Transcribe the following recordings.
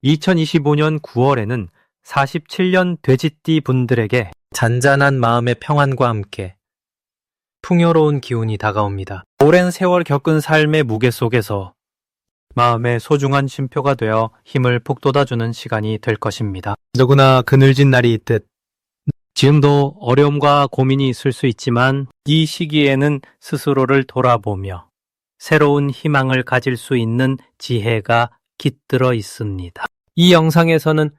2025년 9월에는 47년 돼지띠 분들에게 잔잔한 마음의 평안과 함께 풍요로운 기운이 다가옵니다. 오랜 세월 겪은 삶의 무게 속에서 마음의 소중한 쉼표가 되어 힘을 북돋아주는 시간이 될 것입니다. 누구나 그늘진 날이 있듯 지금도 어려움과 고민이 있을 수 있지만 이 시기에는 스스로를 돌아보며 새로운 희망을 가질 수 있는 지혜가 깃들어 있습니다. 이 영상에서는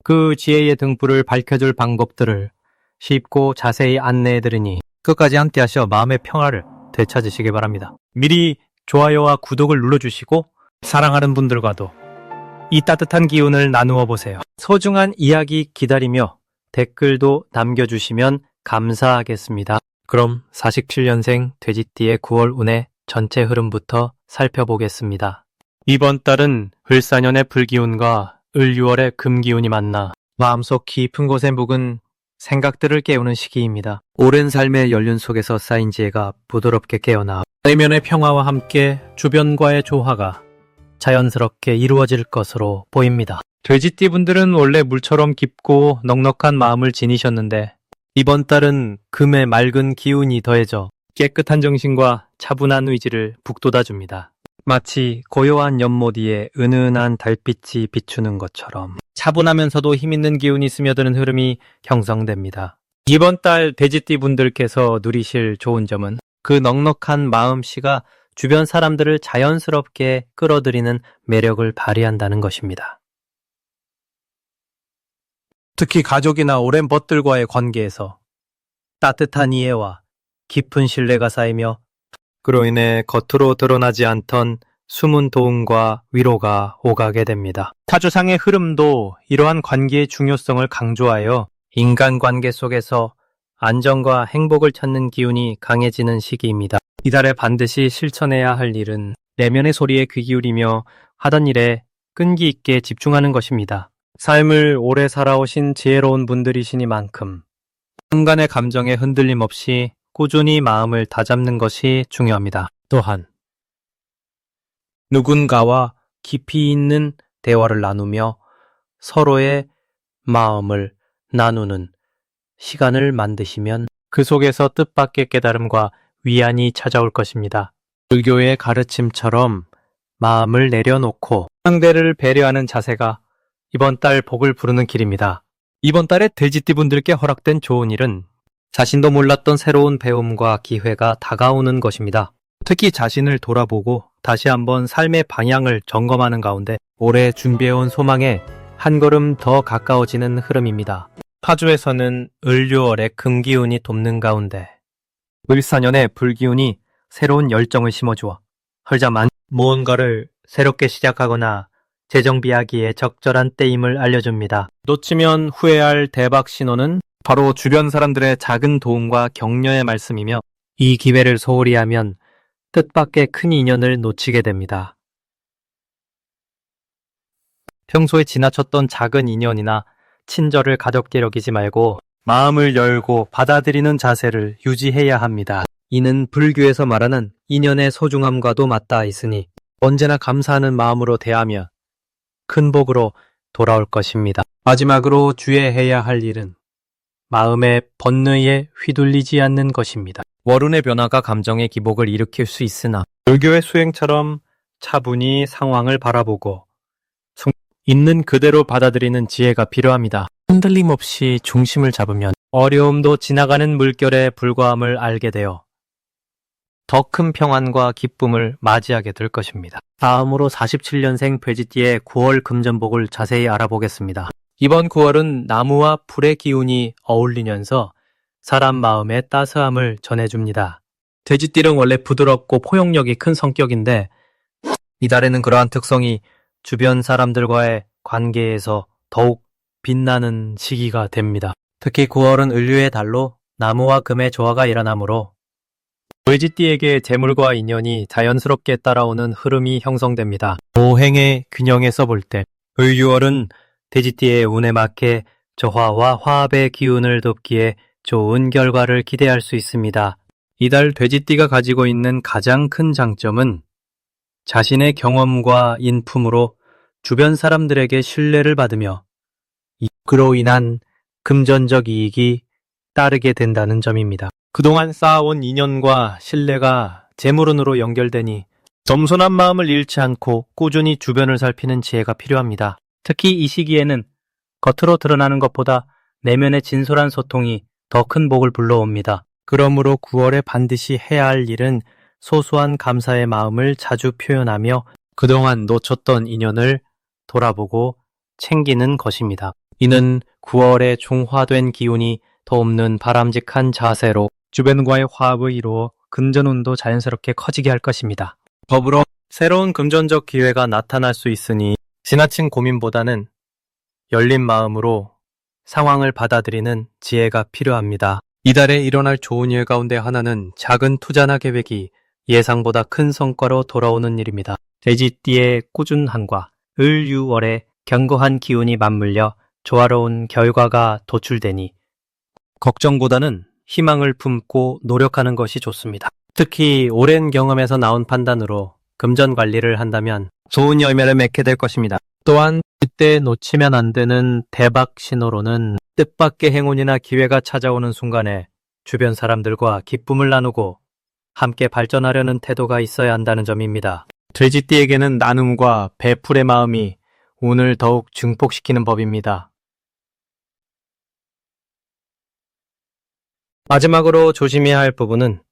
그 지혜의 등불을 밝혀줄 방법들을 쉽고 자세히 안내해드리니 끝까지 함께 하셔 마음의 평화를 되찾으시기 바랍니다. 미리 좋아요와 구독을 눌러주시고 사랑하는 분들과도 이 따뜻한 기운을 나누어 보세요. 소중한 이야기 기다리며 댓글도 남겨주시면 감사하겠습니다. 그럼 47년생 돼지띠의 9월 운의 전체 흐름부터 살펴보겠습니다. 이번 달은 을사년의 불기운과 을유월의 금기운이 만나 마음속 깊은 곳에 묵은 생각들을 깨우는 시기입니다. 오랜 삶의 연륜 속에서 쌓인 지혜가 부드럽게 깨어나 내면의 평화와 함께 주변과의 조화가 자연스럽게 이루어질 것으로 보입니다. 돼지띠 분들은 원래 물처럼 깊고 넉넉한 마음을 지니셨는데 이번 달은 금의 맑은 기운이 더해져 깨끗한 정신과 차분한 의지를 북돋아줍니다. 마치 고요한 연못 위에 은은한 달빛이 비추는 것처럼 차분하면서도 힘있는 기운이 스며드는 흐름이 형성됩니다. 이번 달 돼지띠 분들께서 누리실 좋은 점은 그 넉넉한 마음씨가 주변 사람들을 자연스럽게 끌어들이는 매력을 발휘한다는 것입니다. 특히 가족이나 오랜 벗들과의 관계에서 따뜻한 이해와 깊은 신뢰가 쌓이며 그로 인해 겉으로 드러나지 않던 숨은 도움과 위로가 오가게 됩니다. 타주상의 흐름도 이러한 관계의 중요성을 강조하여 인간관계 속에서 안정과 행복을 찾는 기운이 강해지는 시기입니다. 이달에 반드시 실천해야 할 일은 내면의 소리에 귀 기울이며 하던 일에 끈기 있게 집중하는 것입니다. 삶을 오래 살아오신 지혜로운 분들이시니만큼 순간의 감정에 흔들림 없이 꾸준히 마음을 다잡는 것이 중요합니다. 또한 누군가와 깊이 있는 대화를 나누며 서로의 마음을 나누는 시간을 만드시면 그 속에서 뜻밖의 깨달음과 위안이 찾아올 것입니다. 불교의 가르침처럼 마음을 내려놓고 상대를 배려하는 자세가 이번 달 복을 부르는 길입니다. 이번 달에 돼지띠 분들께 허락된 좋은 일은 자신도 몰랐던 새로운 배움과 기회가 다가오는 것입니다. 특히 자신을 돌아보고 다시 한번 삶의 방향을 점검하는 가운데 올해 준비해온 소망에 한 걸음 더 가까워지는 흐름입니다. 파주에서는 을유월의 금기운이 돕는 가운데 을사년의 불기운이 새로운 열정을 심어주어 헐자만 무언가를 새롭게 시작하거나 재정비하기에 적절한 때임을 알려줍니다. 놓치면 후회할 대박 신호는 바로 주변 사람들의 작은 도움과 격려의 말씀이며 이 기회를 소홀히 하면 뜻밖의 큰 인연을 놓치게 됩니다. 평소에 지나쳤던 작은 인연이나 친절을 가볍게 여기지 말고 마음을 열고 받아들이는 자세를 유지해야 합니다. 이는 불교에서 말하는 인연의 소중함과도 맞닿아 있으니 언제나 감사하는 마음으로 대하며 큰 복으로 돌아올 것입니다. 마지막으로 주의해야 할 일은 마음의 번뇌에 휘둘리지 않는 것입니다. 월운의 변화가 감정의 기복을 일으킬 수 있으나 불교의 수행처럼 차분히 상황을 바라보고 있는 그대로 받아들이는 지혜가 필요합니다. 흔들림 없이 중심을 잡으면 어려움도 지나가는 물결에 불과함을 알게 되어 더 큰 평안과 기쁨을 맞이하게 될 것입니다. 다음으로 47년생 돼지띠의 9월 금전복을 자세히 알아보겠습니다. 이번 9월은 나무와 풀의 기운이 어울리면서 사람 마음의 따스함을 전해줍니다. 돼지띠는 원래 부드럽고 포용력이 큰 성격인데 이달에는 그러한 특성이 주변 사람들과의 관계에서 더욱 빛나는 시기가 됩니다. 특히 9월은 을류의 달로 나무와 금의 조화가 일어나므로 돼지띠에게 재물과 인연이 자연스럽게 따라오는 흐름이 형성됩니다. 오행의 균형에서 볼 때 을유월은 돼지띠의 운에 맞게 조화와 화합의 기운을 돕기에 좋은 결과를 기대할 수 있습니다. 이달 돼지띠가 가지고 있는 가장 큰 장점은 자신의 경험과 인품으로 주변 사람들에게 신뢰를 받으며 그로 인한 금전적 이익이 따르게 된다는 점입니다. 그동안 쌓아온 인연과 신뢰가 재물운으로 연결되니 겸손한 마음을 잃지 않고 꾸준히 주변을 살피는 지혜가 필요합니다. 특히 이 시기에는 겉으로 드러나는 것보다 내면의 진솔한 소통이 더 큰 복을 불러옵니다. 그러므로 9월에 반드시 해야 할 일은 소소한 감사의 마음을 자주 표현하며 그동안 놓쳤던 인연을 돌아보고 챙기는 것입니다. 이는 9월에 중화된 기운이 더없는 바람직한 자세로 주변과의 화합을 이루어 금전운도 자연스럽게 커지게 할 것입니다. 더불어 새로운 금전적 기회가 나타날 수 있으니 지나친 고민보다는 열린 마음으로 상황을 받아들이는 지혜가 필요합니다. 이달에 일어날 좋은 일 가운데 하나는 작은 투자나 계획이 예상보다 큰 성과로 돌아오는 일입니다. 돼지띠의 꾸준함과 을유월의 견고한 기운이 맞물려 조화로운 결과가 도출되니 걱정보다는 희망을 품고 노력하는 것이 좋습니다. 특히 오랜 경험에서 나온 판단으로 금전 관리를 한다면 좋은 열매를 맺게 될 것입니다. 또한 이때 놓치면 안 되는 대박 신호로는 뜻밖의 행운이나 기회가 찾아오는 순간에 주변 사람들과 기쁨을 나누고 함께 발전하려는 태도가 있어야 한다는 점입니다. 돼지띠에게는 나눔과 배풀의 마음이 운을 더욱 증폭시키는 법입니다. 마지막으로 조심해야 할 부분은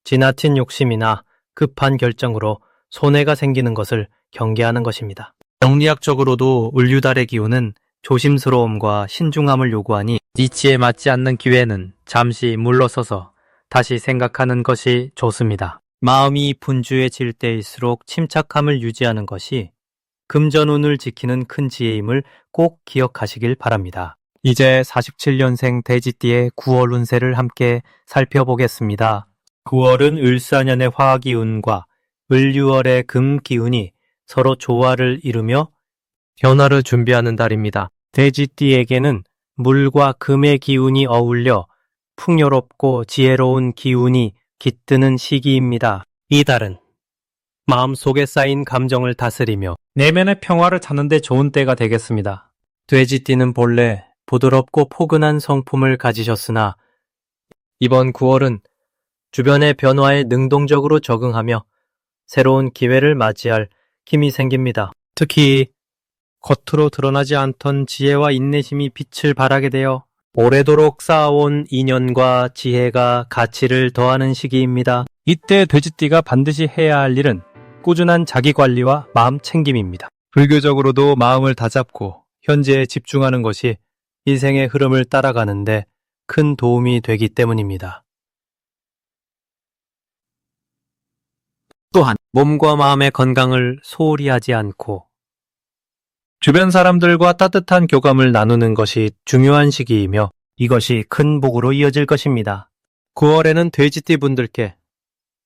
지나친 욕심이나 급한 결정으로 손해가 생기는 것을 경계하는 것입니다. 정리학적으로도 을유달의 기운은 조심스러움과 신중함을 요구하니 이치에 맞지 않는 기회는 잠시 물러서서 다시 생각하는 것이 좋습니다. 마음이 분주해질 때일수록 침착함을 유지하는 것이 금전운을 지키는 큰 지혜임을 꼭 기억하시길 바랍니다. 이제 47년생 돼지띠의 9월 운세를 함께 살펴보겠습니다. 9월은 을사년의 화기운과 을유월의 금기운이 서로 조화를 이루며 변화를 준비하는 달입니다. 돼지띠에게는 물과 금의 기운이 어울려 풍요롭고 지혜로운 기운이 깃드는 시기입니다. 이 달은 마음속에 쌓인 감정을 다스리며 내면의 평화를 찾는 데 좋은 때가 되겠습니다. 돼지띠는 본래 부드럽고 포근한 성품을 가지셨으나 이번 9월은 주변의 변화에 능동적으로 적응하며 새로운 기회를 맞이할 힘이 생깁니다. 특히 겉으로 드러나지 않던 지혜와 인내심이 빛을 발하게 되어 오래도록 쌓아온 인연과 지혜가 가치를 더하는 시기입니다. 이때 돼지띠가 반드시 해야 할 일은 꾸준한 자기관리와 마음 챙김입니다. 불교적으로도 마음을 다잡고 현재에 집중하는 것이 인생의 흐름을 따라가는데 큰 도움이 되기 때문입니다. 또한 몸과 마음의 건강을 소홀히 하지 않고 주변 사람들과 따뜻한 교감을 나누는 것이 중요한 시기이며 이것이 큰 복으로 이어질 것입니다. 9월에는 돼지띠 분들께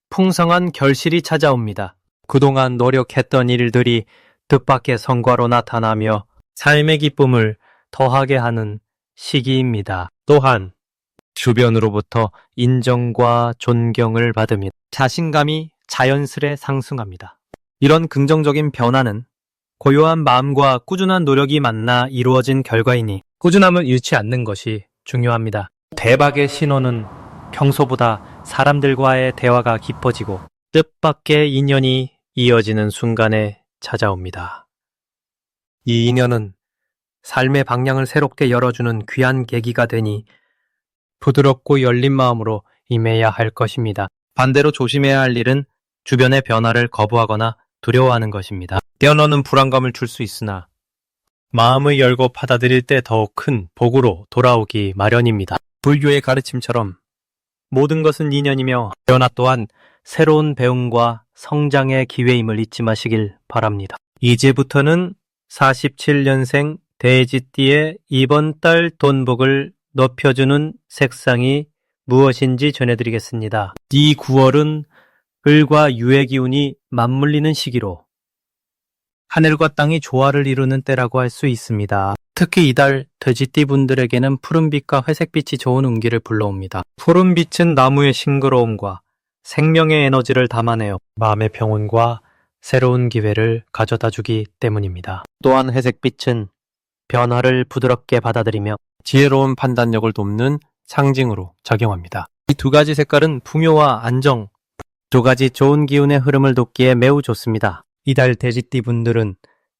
풍성한 결실이 찾아옵니다. 그동안 노력했던 일들이 뜻밖의 성과로 나타나며 삶의 기쁨을 더하게 하는 시기입니다. 또한 주변으로부터 인정과 존경을 받으며 자신감이 자연스레 상승합니다. 이런 긍정적인 변화는 고요한 마음과 꾸준한 노력이 만나 이루어진 결과이니 꾸준함을 잃지 않는 것이 중요합니다. 대박의 신호는 평소보다 사람들과의 대화가 깊어지고 뜻밖의 인연이 이어지는 순간에 찾아옵니다. 이 인연은 삶의 방향을 새롭게 열어주는 귀한 계기가 되니 부드럽고 열린 마음으로 임해야 할 것입니다. 반대로 조심해야 할 일은 주변의 변화를 거부하거나 두려워하는 것입니다. 뛰어노는 불안감을 줄 수 있으나 마음을 열고 받아들일 때 더욱 큰 복으로 돌아오기 마련입니다. 불교의 가르침처럼 모든 것은 인연이며 변화 또한 새로운 배움과 성장의 기회임을 잊지 마시길 바랍니다. 이제부터는 47년생 돼지띠의 이번 달 돈복을 높여주는 색상이 무엇인지 전해드리겠습니다. 이 9월은 을과 유의 기운이 맞물리는 시기로 하늘과 땅이 조화를 이루는 때라고 할 수 있습니다. 특히 이달 돼지띠 분들에게는 푸른빛과 회색빛이 좋은 운기를 불러옵니다. 푸른빛은 나무의 싱그러움과 생명의 에너지를 담아내어 마음의 평온과 새로운 기회를 가져다 주기 때문입니다. 또한 회색빛은 변화를 부드럽게 받아들이며 지혜로운 판단력을 돕는 상징으로 작용합니다. 이 두 가지 색깔은 풍요와 안정, 두 가지 좋은 기운의 흐름을 돕기에 매우 좋습니다. 이달 돼지띠 분들은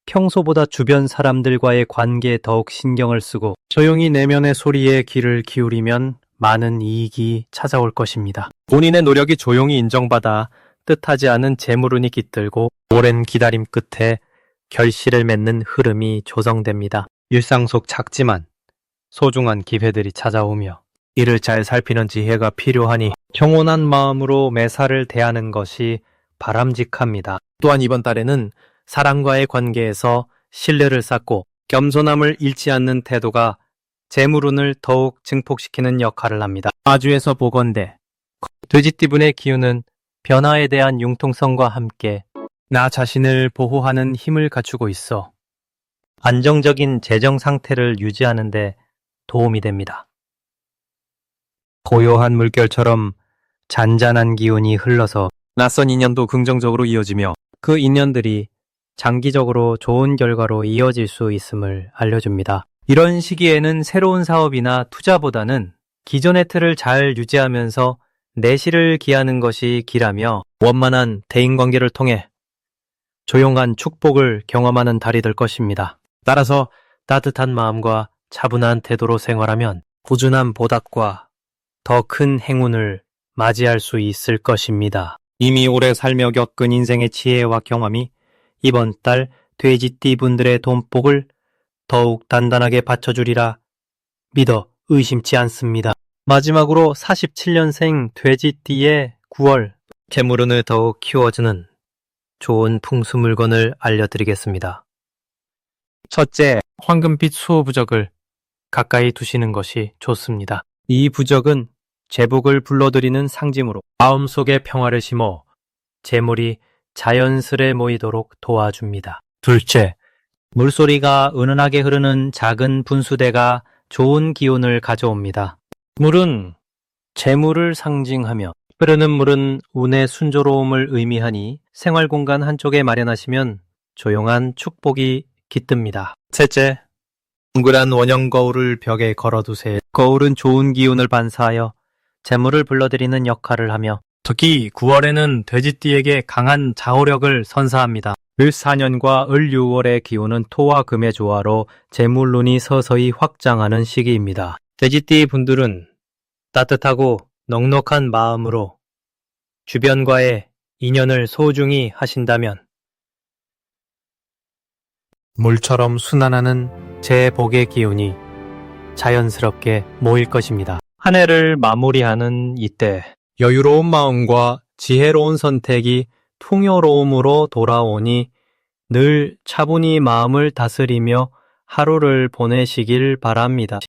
평소보다 주변 사람들과의 관계에 더욱 신경을 쓰고 조용히 내면의 소리에 귀를 기울이면 많은 이익이 찾아올 것입니다. 본인의 노력이 조용히 인정받아 뜻하지 않은 재물운이 깃들고 오랜 기다림 끝에 결실을 맺는 흐름이 조성됩니다. 일상 속 작지만 소중한 기회들이 찾아오며 이를 잘 살피는 지혜가 필요하니 평온한 마음으로 매사를 대하는 것이 바람직합니다. 또한 이번 달에는 사람과의 관계에서 신뢰를 쌓고 겸손함을 잃지 않는 태도가 재물운을 더욱 증폭시키는 역할을 합니다. 마주에서 보건대 돼지띠분의 기운은 변화에 대한 융통성과 함께 나 자신을 보호하는 힘을 갖추고 있어 안정적인 재정 상태를 유지하는 데 도움이 됩니다. 고요한 물결처럼 잔잔한 기운이 흘러서 낯선 인연도 긍정적으로 이어지며 그 인연들이 장기적으로 좋은 결과로 이어질 수 있음을 알려줍니다. 이런 시기에는 새로운 사업이나 투자보다는 기존의 틀을 잘 유지하면서 내실을 기하는 것이 기라며 원만한 대인관계를 통해 조용한 축복을 경험하는 달이 될 것입니다. 따라서 따뜻한 마음과 차분한 태도로 생활하면 꾸준한 보답과 더 큰 행운을 맞이할 수 있을 것입니다. 이미 오래 살며 겪은 인생의 지혜와 경험이 이번 달 돼지띠 분들의 돈복을 더욱 단단하게 받쳐주리라 믿어 의심치 않습니다. 마지막으로 47년생 돼지띠의 9월 재물운을 더욱 키워주는 좋은 풍수 물건을 알려드리겠습니다. 첫째, 황금빛 수호부적을 가까이 두시는 것이 좋습니다. 이 부적은 재복을 불러들이는 상징으로 마음속에 평화를 심어 재물이 자연스레 모이도록 도와줍니다. 둘째, 물소리가 은은하게 흐르는 작은 분수대가 좋은 기운을 가져옵니다. 물은 재물을 상징하며 흐르는 물은 운의 순조로움을 의미하니 생활공간 한쪽에 마련하시면 조용한 축복이 깃듭니다. 셋째, 동그란 원형 거울을 벽에 걸어두세요. 거울은 좋은 기운을 반사하여 재물을 불러들이는 역할을 하며 특히 9월에는 돼지띠에게 강한 자호력을 선사합니다. 을4년과 을6월의 기운은 토와 금의 조화로 재물운이 서서히 확장하는 시기입니다. 돼지띠 분들은 따뜻하고 넉넉한 마음으로 주변과의 인연을 소중히 하신다면 물처럼 순환하는 재복의 기운이 자연스럽게 모일 것입니다. 한 해를 마무리하는 이때 여유로운 마음과 지혜로운 선택이 풍요로움으로 돌아오니 늘 차분히 마음을 다스리며 하루를 보내시길 바랍니다.